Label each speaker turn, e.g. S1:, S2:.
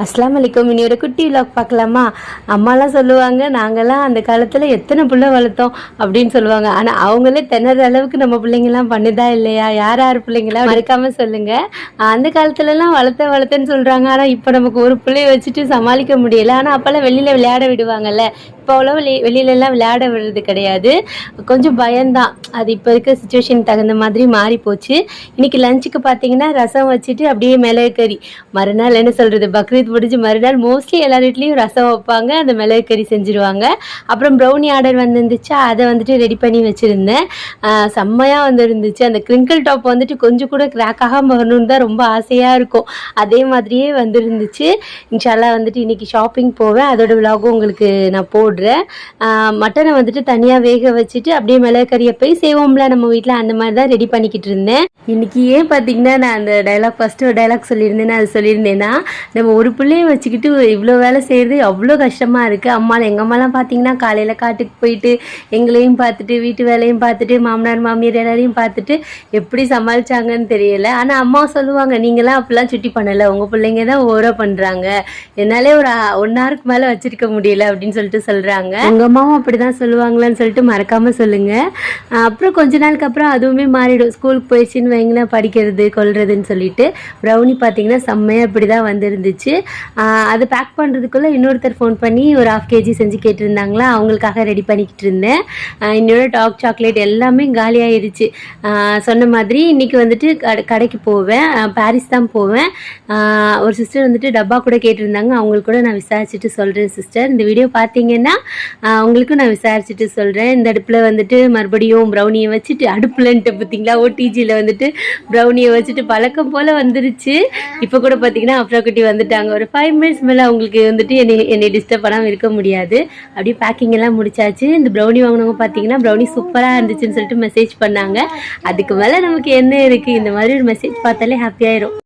S1: அஸ்லாம் வலைக்கம். இனி ஒரு குட்டி விலாக் பார்க்கலாமா? அம்மாலாம் சொல்லுவாங்க, நாங்கள்லாம் அந்த காலத்தில் எத்தனை பிள்ளை வளர்த்தோம் அப்படின்னு சொல்லுவாங்க. ஆனால் அவங்களே திணற அளவுக்கு நம்ம பிள்ளைங்கள்லாம் பண்ணுதா இல்லையா? யார் யார் பிள்ளைங்களாம் மறக்காமல் சொல்லுங்கள். அந்த காலத்துலலாம் வளர்த்தேன்னு சொல்கிறாங்க. ஆனால் இப்போ நமக்கு ஒரு பிள்ளைய வச்சுட்டு சமாளிக்க முடியலை. ஆனால் அப்போல்லாம் வெளியில் விளையாட விடுவாங்கல்ல. இப்போ அவ்வளோ வெளியிலலாம் விளையாட விடுறது கிடையாது. கொஞ்சம் பயம்தான். அது இப்போ இருக்க சுச்சுவேஷனுக்கு தகுந்த மாதிரி மாறி போச்சு. இன்றைக்கி லஞ்சுக்கு பார்த்தீங்கன்னா ரசம் வச்சுட்டு அப்படியே மிளகு கறி. மறுநாள் என்ன சொல்கிறது, பக்ரீத் முடிஞ்சு மறுநாள் மோஸ்ட்லி எல்லார் வீட்லேயும் ரசம் வைப்பாங்க, அந்த மிளகு கறி செஞ்சுருவாங்க. அப்புறம் ப்ரௌனி ஆர்டர் வந்துருந்துச்சா, அதை வந்துட்டு ரெடி பண்ணி வச்சுருந்தேன். செம்மையாக வந்துருந்துச்சு. அந்த கிரிங்கிள் டாப் வந்துட்டு கொஞ்சம் கூட கிராக் ஆகாமல் வரணுன்னு தான் ரொம்ப ஆசையாக இருக்கும். அதே மாதிரியே வந்துருந்துச்சு. இன்ஷால்லா வந்துட்டு இன்றைக்கி ஷாப்பிங் போவேன். அதோட விலாகும் உங்களுக்கு நான் போடுறேன். மட்டனை வந்துட்டு தனியாக வேக வச்சுட்டு அப்படியே மிளகு கறியை போய் செய்வோம்ல நம்ம வீட்டில், அந்த மாதிரி தான் ரெடி பண்ணிக்கிட்டு இருந்தேன். இன்றைக்கி ஏன் பார்த்தீங்கன்னா நான் அந்த டைலாக் ஃபஸ்ட்டு ஒரு டைலாக் சொல்லியிருந்தேன்னா அது சொல்லியிருந்தேன்னா, நம்ம ஒரு பிள்ளையை வச்சுக்கிட்டு இவ்வளோ வேலை செய்கிறது அவ்வளோ கஷ்டமாக இருக்குது. எங்கள் அம்மாலாம் பார்த்தீங்கன்னா காலையில் காட்டுக்கு போயிட்டு எங்களையும் பார்த்துட்டு வீட்டு வேலையும் பார்த்துட்டு மாமனார் மாமியார் எல்லாரையும் பார்த்துட்டு எப்படி சமாளித்தாங்கன்னு தெரியலை. ஆனால் அம்மா சொல்லுவாங்க, நீங்களாம் அப்படிலாம் சுட்டி பண்ணலை, உங்கள் பிள்ளைங்க தான் ஓவராக பண்ணுறாங்க, என்னாலே ஒரு 1 ஹவருக்கு மேலே வச்சுருக்க முடியல அப்படின்னு சொல்லிட்டு சொல்கிறாங்க. உங்கள் அம்மாவும் அப்படி தான் சொல்லுவாங்களான்னு சொல்லிட்டு மறக்காமல் சொல்லுங்கள். அப்புறம் கொஞ்ச நாளுக்கு அப்புறம் அதுவுமே மாறிடும். ஸ்கூலுக்கு போயிடுச்சின்னு வைங்களேன், படிக்கிறது கொள்றதுன்னு சொல்லிட்டு. ப்ரௌனி பார்த்தீங்கன்னா செம்மையாக இப்படி தான் வந்துருந்துச்சு. அது பேக் பண்ணுறதுக்குள்ளே இன்னொருத்தர் ஃபோன் பண்ணி ஒரு 1/2 kg செஞ்சு கேட்டிருந்தாங்களா, அவங்களுக்காக ரெடி பண்ணிக்கிட்டு இருந்தேன். என்னோட டார்க் சாக்லேட் எல்லாமே காலியாகிடுச்சு. சொன்ன மாதிரி இன்றைக்கி வந்துட்டு கடைக்கு போவேன், பாரிஸ் தான் போவேன். ஒரு சிஸ்டர் வந்துட்டு டப்பா கூட கேட்டிருந்தாங்க, அவங்களுக்கு கூட நான் விசாரிச்சுட்டு சொல்கிறேன் சிஸ்டர். இந்த வீடியோ பார்த்தீங்கன்னா உங்களுக்கும் நான் விசாரிச்சுட்டு சொல்கிறேன். இந்த அடுப்பில் வந்துட்டு மறுபடியும் ப்ரௌனியை வச்சுட்டு, அடுப்புலன்ட்டு பார்த்தீங்களா, ஓடிஜியில் வந்துட்டு ப்ரௌனியை வச்சுட்டு பழக்கம் போல் வந்துருச்சு. இப்போ கூட பார்த்தீங்கன்னா அப்ராக்குட்டி வந்துட்டாங்க. ஒரு 5 மினிட்ஸ் மேலே அவங்களுக்கு வந்துட்டு என்னை டிஸ்டர்ப் பண்ணாமல் இருக்க முடியாது. அப்படியே பேக்கிங் எல்லாம் முடிச்சாச்சு. இந்த ப்ரௌனி வாங்கினவங்க பார்த்தீங்கன்னா ப்ரௌனி சூப்பராக இருந்துச்சுன்னு சொல்லிட்டு மெசேஜ் பண்ணாங்க. அதுக்கு மேலே நமக்கு என்ன இருக்குது, இந்த மாதிரி ஒரு மெசேஜ் பார்த்தாலே ஹாப்பியாயிரும்.